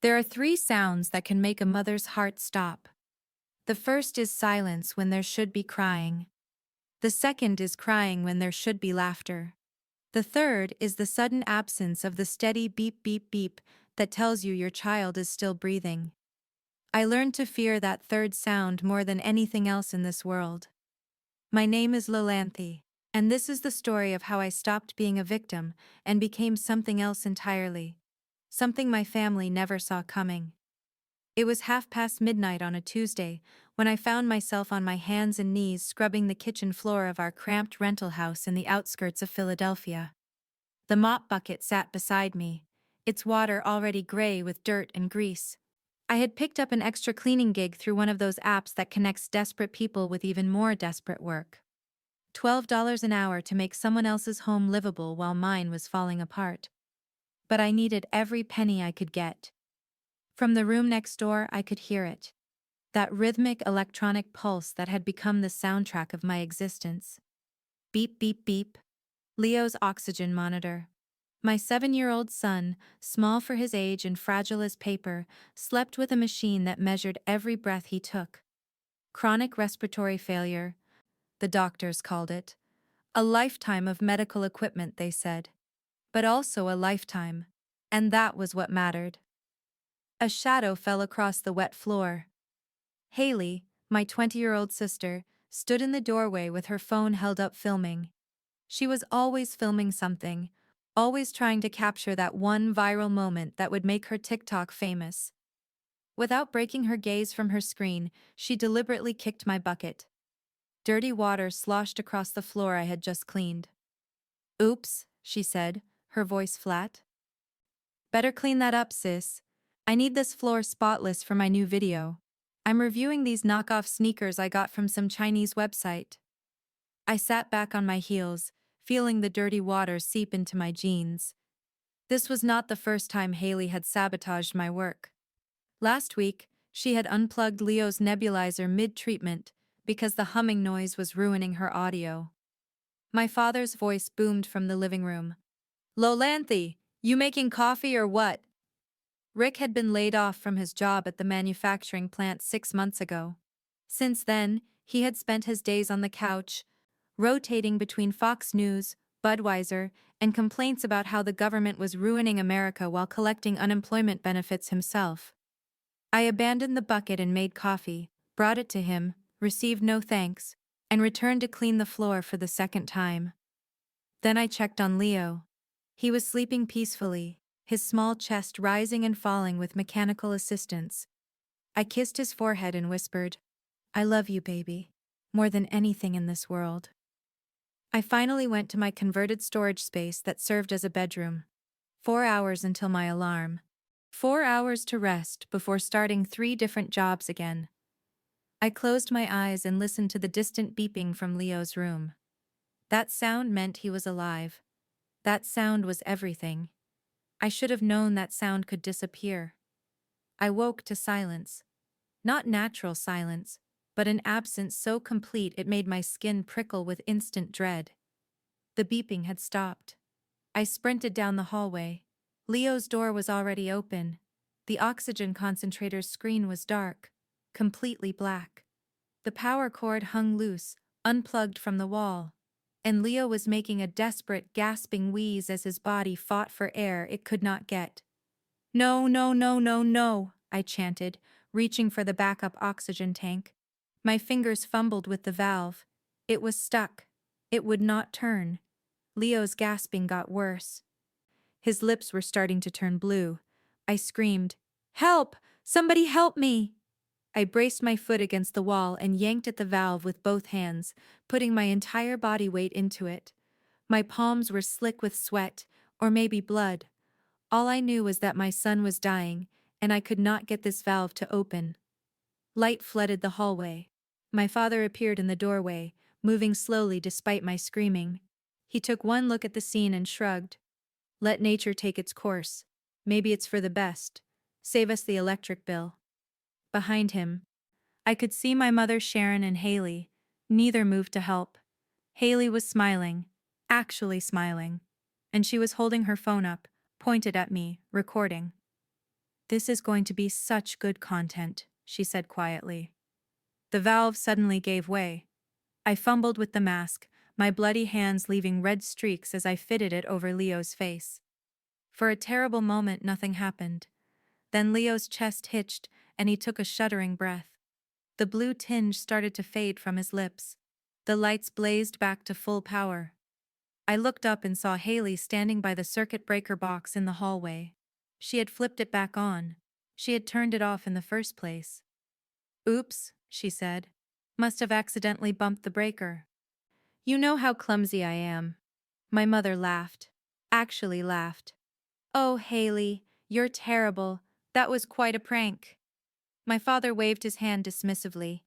There are three sounds that can make a mother's heart stop. The first is silence when there should be crying. The second is crying when there should be laughter. The third is the sudden absence of the steady beep beep beep that tells you your child is still breathing. I learned to fear that third sound more than anything else in this world. My name is Lolanthe, and this is the story of how I stopped being a victim and became something else entirely. Something my family never saw coming. It was midnight on a Tuesday when I found myself on my hands and knees scrubbing the kitchen floor of our cramped rental house in the outskirts of Philadelphia. The mop bucket sat beside me, its water already gray with dirt and grease. I had picked up an extra cleaning gig through one of those apps that connects desperate people with even more desperate work. $12 an hour to make someone else's home livable while mine was falling apart. But I needed every penny I could get. From the room next door, I could hear it. That rhythmic electronic pulse that had become the soundtrack of my existence. Beep, beep, beep. Leo's oxygen monitor. My 7-year-old son, small for his age and fragile as paper, slept with a machine that measured every breath he took. Chronic respiratory failure, the doctors called it. A lifetime of medical equipment, they said. But also a lifetime. And that was what mattered. A shadow fell across the wet floor. Haley, my 20-year-old sister, stood in the doorway with her phone held up filming. She was always filming something, always trying to capture that one viral moment that would make her TikTok famous. Without breaking her gaze from her screen, she deliberately kicked my bucket. Dirty water sloshed across the floor I had just cleaned. "Oops," she said, her voice flat. "Better clean that up, sis. I need this floor spotless for my new video. I'm reviewing these knockoff sneakers I got from some Chinese website." I sat back on my heels, feeling the dirty water seep into my jeans. This was not the first time Haley had sabotaged my work. Last week, she had unplugged Leo's nebulizer mid-treatment because the humming noise was ruining her audio. My father's voice boomed from the living room. "Lolanthe, you making coffee or what?" Rick had been laid off from his job at the manufacturing plant 6 months ago. Since then, he had spent his days on the couch, rotating between Fox News, Budweiser, and complaints about how the government was ruining America while collecting unemployment benefits himself. I abandoned the bucket and made coffee, brought it to him, received no thanks, and returned to clean the floor for the second time. Then I checked on Leo. He was sleeping peacefully, his small chest rising and falling with mechanical assistance. I kissed his forehead and whispered, "I love you, baby, more than anything in this world." I finally went to my converted storage space that served as a bedroom. 4 hours until my alarm. 4 hours to rest before starting 3 different jobs again. I closed my eyes and listened to the distant beeping from Leo's room. That sound meant he was alive. That sound was everything. I should have known that sound could disappear. I woke to silence. Not natural silence, but an absence so complete it made my skin prickle with instant dread. The beeping had stopped. I sprinted down the hallway. Leo's door was already open. The oxygen concentrator's screen was dark, completely black. The power cord hung loose, unplugged from the wall. And Leo was making a desperate, gasping wheeze as his body fought for air it could not get. "No, no, no, no, no," I chanted, reaching for the backup oxygen tank. My fingers fumbled with the valve. It was stuck. It would not turn. Leo's gasping got worse. His lips were starting to turn blue. I screamed, "Help! Somebody help me!" I braced my foot against the wall and yanked at the valve with both hands, putting my entire body weight into it. My palms were slick with sweat, or maybe blood. All I knew was that my son was dying, and I could not get this valve to open. Light flooded the hallway. My father appeared in the doorway, moving slowly despite my screaming. He took one look at the scene and shrugged. "Let nature take its course. Maybe it's for the best. Save us the electric bill." Behind him, I could see my mother Sharon and Haley. Neither moved to help. Haley was smiling, actually smiling, and she was holding her phone up, pointed at me, recording. This is going to be such good content, she said quietly. The valve suddenly gave way. I fumbled with the mask, my bloody hands leaving red streaks as I fitted it over Leo's face. For a terrible moment, nothing happened. Then Leo's chest hitched, and he took a shuddering breath. The blue tinge started to fade from his lips. The lights blazed back to full power. I looked up and saw Haley standing by the circuit breaker box in the hallway. She had flipped it back on. She had turned it off in the first place. "Oops," she said. "Must have accidentally bumped the breaker." "You know how clumsy I am." My mother laughed. Actually laughed. "Oh, Haley, you're terrible. That was quite a prank." My father waved his hand dismissively.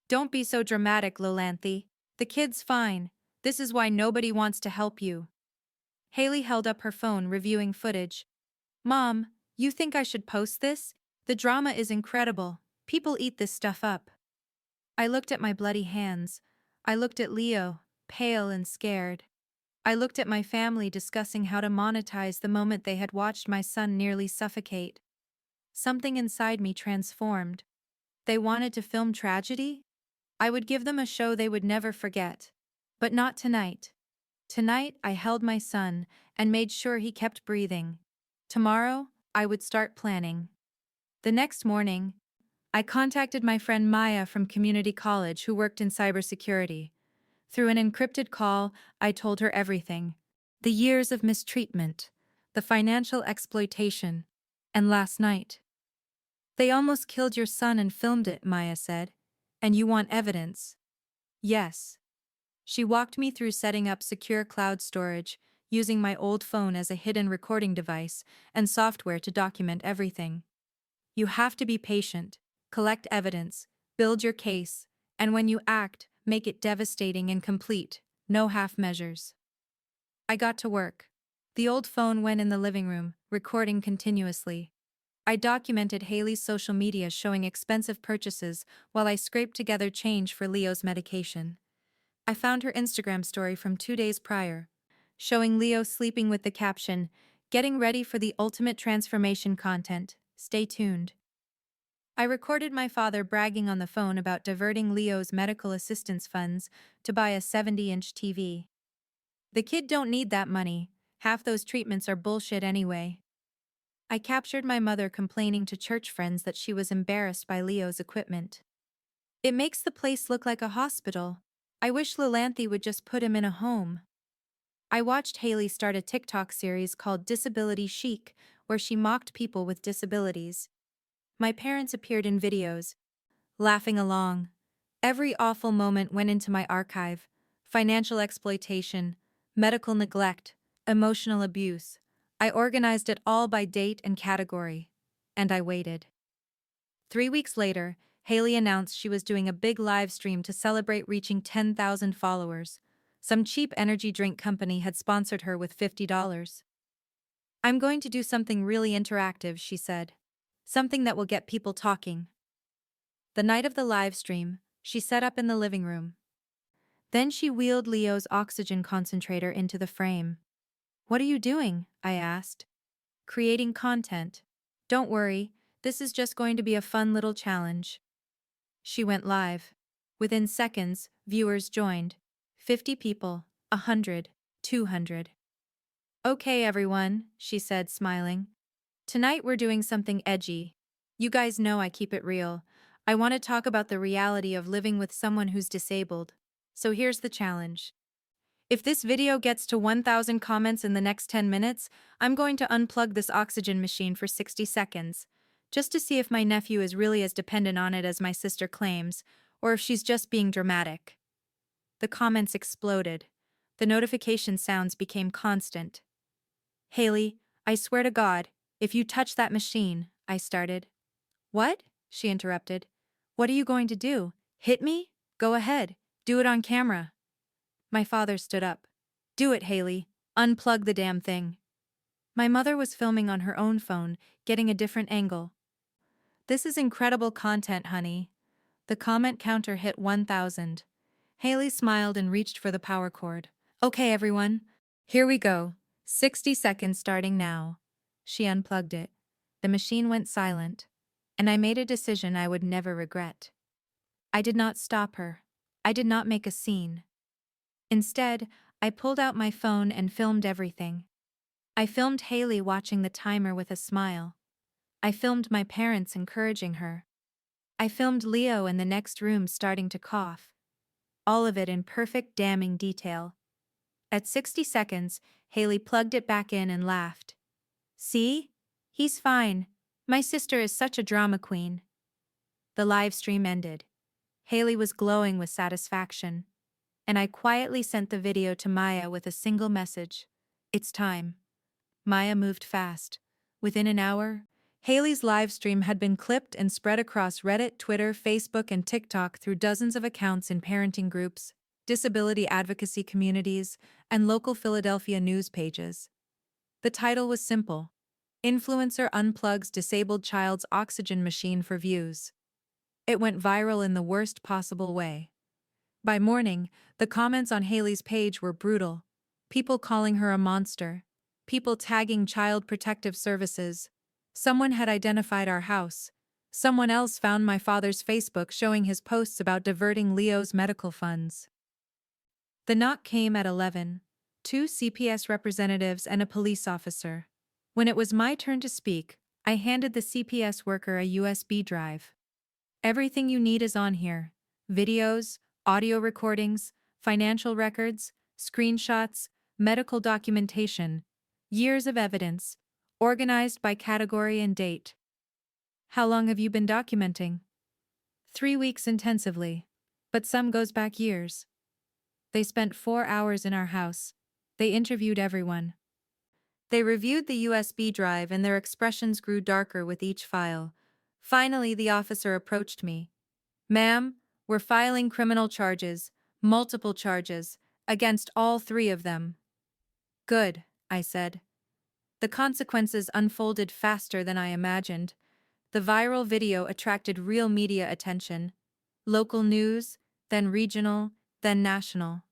"Don't be so dramatic, Lolanthe. The kid's fine. This is why nobody wants to help you." Haley held up her phone, reviewing footage. "Mom, you think I should post this? The drama is incredible. People eat this stuff up." I looked at my bloody hands. I looked at Leo, pale and scared. I looked at my family discussing how to monetize the moment they had watched my son nearly suffocate. Something inside me transformed. They wanted to film tragedy? I would give them a show they would never forget. But not tonight. Tonight, I held my son and made sure he kept breathing. Tomorrow, I would start planning. The next morning, I contacted my friend Maya from community college who worked in cybersecurity. Through an encrypted call, I told her everything. The years of mistreatment, the financial exploitation, and last night. "They almost killed your son and filmed it," Maya said. "And you want evidence?" "Yes." She walked me through setting up secure cloud storage, using my old phone as a hidden recording device, and software to document everything. "You have to be patient, collect evidence, build your case, and when you act, make it devastating and complete, no half measures." I got to work. The old phone went in the living room, recording continuously. I documented Haley's social media showing expensive purchases while I scraped together change for Leo's medication. I found her Instagram story from 2 days prior, showing Leo sleeping with the caption, "Getting ready for the ultimate transformation content. Stay tuned." I recorded my father bragging on the phone about diverting Leo's medical assistance funds to buy a 70-inch TV. "The kid don't need that money. Half those treatments are bullshit anyway." I captured my mother complaining to church friends that she was embarrassed by Leo's equipment. "It makes the place look like a hospital. I wish Lolanthe would just put him in a home." I watched Haley start a TikTok series called Disability Chic, where she mocked people with disabilities. My parents appeared in videos, laughing along. Every awful moment went into my archive: financial exploitation, medical neglect, emotional abuse. I organized it all by date and category. And I waited. 3 weeks later, Haley announced she was doing a big live stream to celebrate reaching 10,000 followers. Some cheap energy drink company had sponsored her with $50. "I'm going to do something really interactive," she said. "Something that will get people talking." The night of the live stream, she set up in the living room. Then she wheeled Leo's oxygen concentrator into the frame. "What are you doing?" I asked. "Creating content. Don't worry, this is just going to be a fun little challenge." She went live. Within seconds, viewers joined. 50 people, 100, 200. "Okay, everyone," she said, smiling. "Tonight we're doing something edgy. You guys know I keep it real. I want to talk about the reality of living with someone who's disabled. So here's the challenge. If this video gets to 1,000 comments in the next 10 minutes, I'm going to unplug this oxygen machine for 60 seconds, just to see if my nephew is really as dependent on it as my sister claims, or if she's just being dramatic." The comments exploded. The notification sounds became constant. "Haley, I swear to God, if you touch that machine," I started. "What?" she interrupted. "What are you going to do? Hit me? Go ahead. Do it on camera." My father stood up. "Do it, Haley. Unplug the damn thing." My mother was filming on her own phone, getting a different angle. "This is incredible content, honey." The comment counter hit 1,000. Haley smiled and reached for the power cord. "Okay, everyone. Here we go. 60 seconds starting now." She unplugged it. The machine went silent, and I made a decision I would never regret. I did not stop her. I did not make a scene. Instead, I pulled out my phone and filmed everything. I filmed Haley watching the timer with a smile. I filmed my parents encouraging her. I filmed Leo in the next room starting to cough. All of it in perfect damning detail. At 60 seconds, Haley plugged it back in and laughed. See? He's fine. My sister is such a drama queen. The live stream ended. Haley was glowing with satisfaction, and I quietly sent the video to Maya with a single message. It's time. Maya moved fast. Within an hour, Haley's live stream had been clipped and spread across Reddit, Twitter, Facebook, and TikTok through dozens of accounts in parenting groups, disability advocacy communities, and local Philadelphia news pages. The title was simple: Influencer Unplugs Disabled Child's Oxygen Machine for Views. It went viral in the worst possible way. By morning, the comments on Haley's page were brutal. People calling her a monster. People tagging Child Protective Services. Someone had identified our house. Someone else found my father's Facebook showing his posts about diverting Leo's medical funds. The knock came at 11. 2 CPS representatives and a police officer. When it was my turn to speak, I handed the CPS worker a USB drive. Everything you need is on here. Videos, audio recordings, financial records, screenshots, medical documentation, years of evidence, organized by category and date. How long have you been documenting? 3 weeks intensively, but some goes back years. They spent 4 hours in our house. They interviewed everyone. They reviewed the USB drive and their expressions grew darker with each file. Finally, the officer approached me. Ma'am, we're filing criminal charges, multiple charges, against all 3 of them. Good, I said. The consequences unfolded faster than I imagined. The viral video attracted real media attention. Local news, then regional, then national.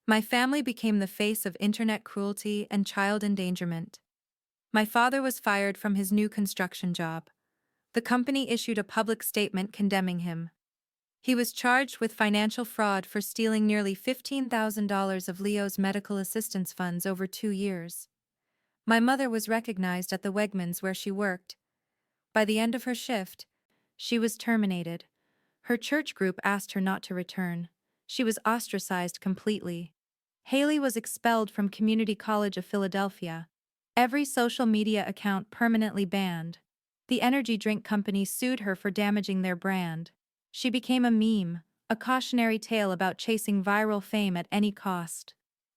My family became the face of internet cruelty and child endangerment. My father was fired from his new construction job. The company issued a public statement condemning him. He was charged with financial fraud for stealing nearly $15,000 of Leo's medical assistance funds over 2 years. My mother was recognized at the Wegmans where she worked. By the end of her shift, she was terminated. Her church group asked her not to return. She was ostracized completely. Haley was expelled from Community College of Philadelphia. Every social media account permanently banned. The energy drink company sued her for damaging their brand. She became a meme, a cautionary tale about chasing viral fame at any cost.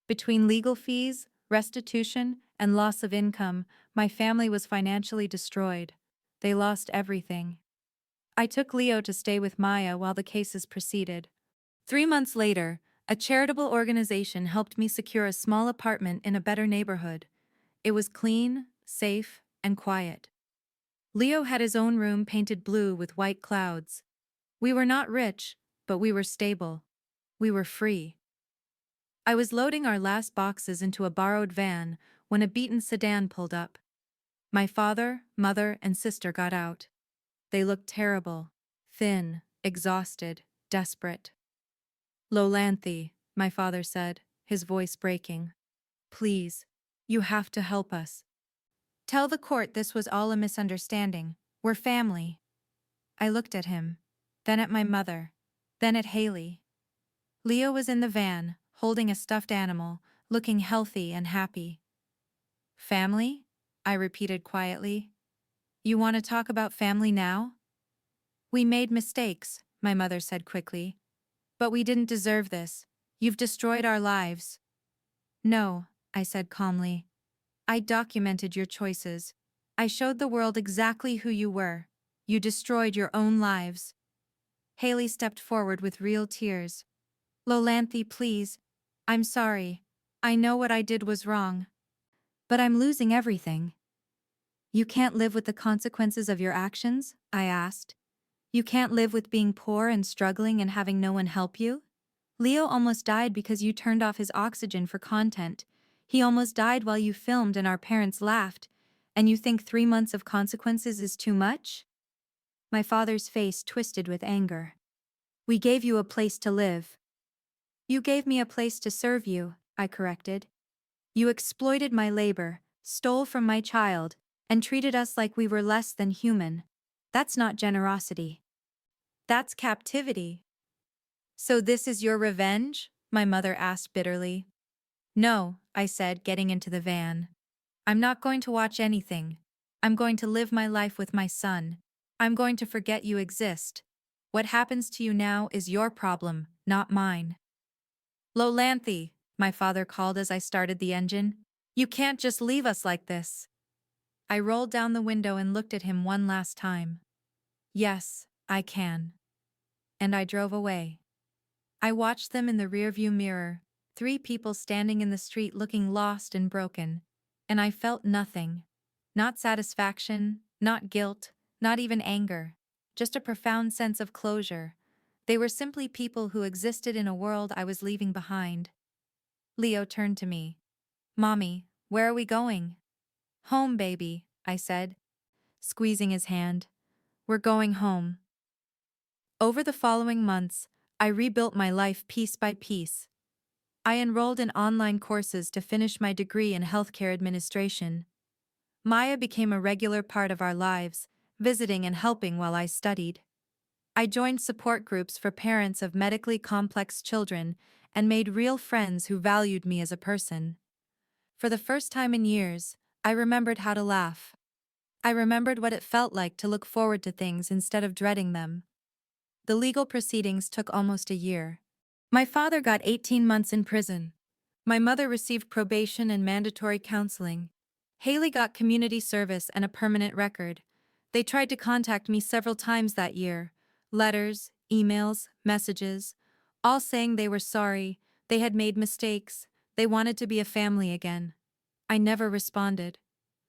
Between legal fees, restitution, and loss of income, my family was financially destroyed. They lost everything. I took Leo to stay with Maya while the cases proceeded. 3 months later, a charitable organization helped me secure a small apartment in a better neighborhood. It was clean, safe, and quiet. Leo had his own room painted blue with white clouds. We were not rich, but we were stable. We were free. I was loading our last boxes into a borrowed van when a beaten sedan pulled up. My father, mother, and sister got out. They looked terrible, thin, exhausted, desperate. "Lolanthe," my father said, his voice breaking. "Please, you have to help us. Tell the court this was all a misunderstanding. We're family." I looked at him, then at my mother, then at Haley. Leo was in the van, holding a stuffed animal, looking healthy and happy. "Family?" I repeated quietly. "You want to talk about family now?" "We made mistakes," my mother said quickly. "But we didn't deserve this. You've destroyed our lives." "No," I said calmly. "I documented your choices. I showed the world exactly who you were. You destroyed your own lives." Haley stepped forward with real tears. "Lolanthe, please. I'm sorry. I know what I did was wrong. But I'm losing everything." "You can't live with the consequences of your actions?" I asked. "You can't live with being poor and struggling and having no one help you? Leo almost died because you turned off his oxygen for content. He almost died while you filmed and our parents laughed. And you think 3 months of consequences is too much? My father's face twisted with anger. We gave you a place to live. You gave me a place to serve you, I corrected. You exploited my labor, stole from my child, and treated us like we were less than human. That's not generosity. That's captivity. So this is your revenge? My mother asked bitterly. No, I said, getting into the van. I'm not going to watch anything. I'm going to live my life with my son. I'm going to forget you exist. What happens to you now is your problem, not mine. Lolanthe, my father called as I started the engine. You can't just leave us like this. I rolled down the window and looked at him one last time. Yes, I can. And I drove away. I watched them in the rearview mirror, 3 people standing in the street looking lost and broken, and I felt nothing. Not satisfaction, not guilt, not even anger, just a profound sense of closure. They were simply people who existed in a world I was leaving behind. Leo turned to me. Mommy, where are we going? Home, baby, I said, squeezing his hand. We're going home. Over the following months, I rebuilt my life piece by piece. I enrolled in online courses to finish my degree in healthcare administration. Maya became a regular part of our lives, visiting and helping while I studied. I joined support groups for parents of medically complex children and made real friends who valued me as a person. For the first time in years, I remembered how to laugh. I remembered what it felt like to look forward to things instead of dreading them. The legal proceedings took almost a year. My father got 18 months in prison. My mother received probation and mandatory counseling. Haley got community service and a permanent record. They tried to contact me several times that year. Letters, emails, messages, all saying they were sorry, they had made mistakes, they wanted to be a family again. I never responded.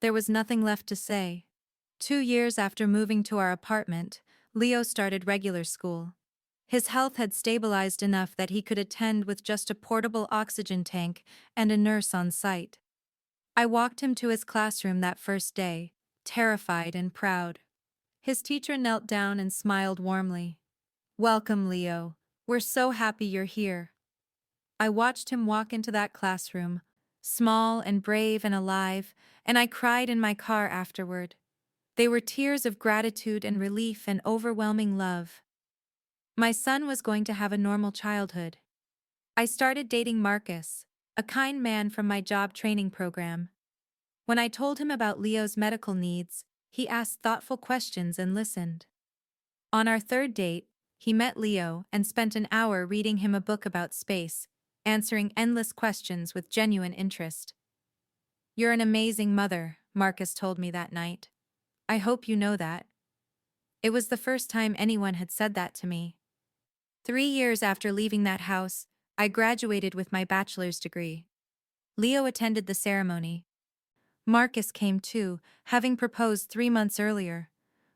There was nothing left to say. 2 years after moving to our apartment, Leo started regular school. His health had stabilized enough that he could attend with just a portable oxygen tank and a nurse on site. I walked him to his classroom that first day, terrified and proud. His teacher knelt down and smiled warmly. Welcome, Leo. We're so happy you're here. I watched him walk into that classroom, small and brave and alive, and I cried in my car afterward. They were tears of gratitude and relief and overwhelming love. My son was going to have a normal childhood. I started dating Marcus, a kind man from my job training program. When I told him about Leo's medical needs, he asked thoughtful questions and listened. On our third date, he met Leo and spent an hour reading him a book about space, answering endless questions with genuine interest. You're an amazing mother, Marcus told me that night. I hope you know that. It was the first time anyone had said that to me. 3 years after leaving that house, I graduated with my bachelor's degree. Leo attended the ceremony. Marcus came too, having proposed 3 months earlier.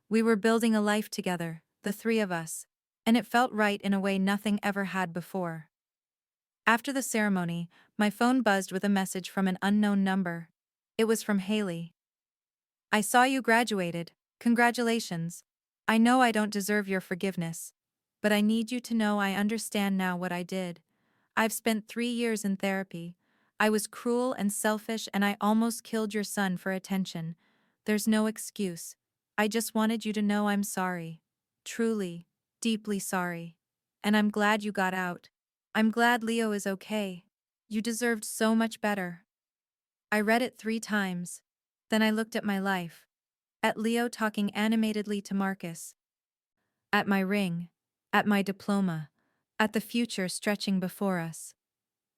We were building a life together, the 3 of us, and it felt right in a way nothing ever had before. After the ceremony, my phone buzzed with a message from an unknown number. It was from Haley. I saw you graduated. Congratulations. I know I don't deserve your forgiveness, but I need you to know I understand now what I did. I've spent 3 years in therapy. I was cruel and selfish and I almost killed your son for attention. There's no excuse. I just wanted you to know I'm sorry. Truly, deeply sorry. And I'm glad you got out. I'm glad Leo is okay. You deserved so much better. I read it 3 times. Then I looked at my life. At Leo talking animatedly to Marcus. At my ring. At my diploma. At the future stretching before us.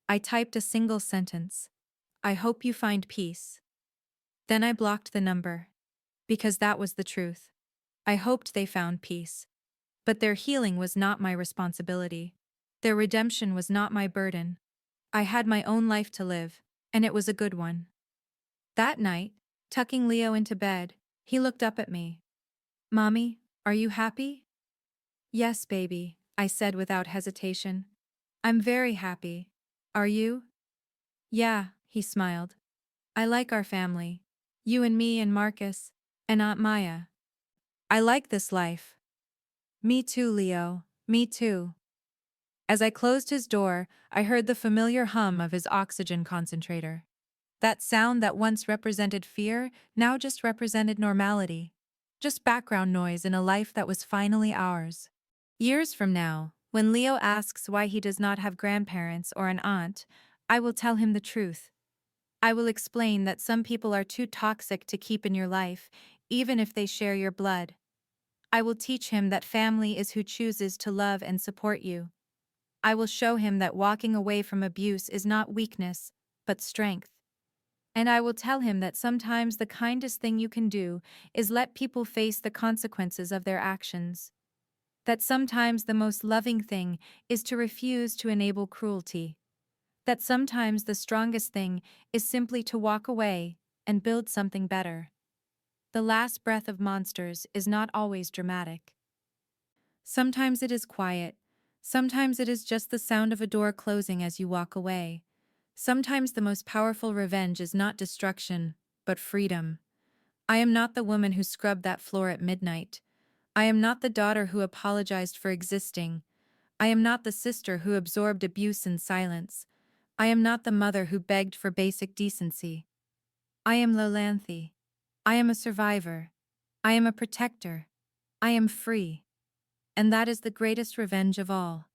I typed a single sentence. I hope you find peace. Then I blocked the number. Because that was the truth. I hoped they found peace. But their healing was not my responsibility. Their redemption was not my burden. I had my own life to live, and it was a good one. That night, tucking Leo into bed, he looked up at me. Mommy, are you happy? Yes, baby, I said without hesitation. I'm very happy. Are you? Yeah, he smiled. I like our family. You and me and Marcus. And Aunt Maya. I like this life. Me too, Leo. Me too. As I closed his door, I heard the familiar hum of his oxygen concentrator. That sound that once represented fear now just represented normality. Just background noise in a life that was finally ours. Years from now, when Leo asks why he does not have grandparents or an aunt, I will tell him the truth. I will explain that some people are too toxic to keep in your life, even if they share your blood. I will teach him that family is who chooses to love and support you. I will show him that walking away from abuse is not weakness, but strength. And I will tell him that sometimes the kindest thing you can do is let people face the consequences of their actions. That sometimes the most loving thing is to refuse to enable cruelty. That sometimes the strongest thing is simply to walk away and build something better. The last breath of monsters is not always dramatic. Sometimes it is quiet. Sometimes it is just the sound of a door closing as you walk away. Sometimes the most powerful revenge is not destruction, but freedom. I am not the woman who scrubbed that floor at midnight. I am not the daughter who apologized for existing. I am not the sister who absorbed abuse in silence. I am not the mother who begged for basic decency. I am Lolanthe. I am a survivor. I am a protector. I am free. And that is the greatest revenge of all.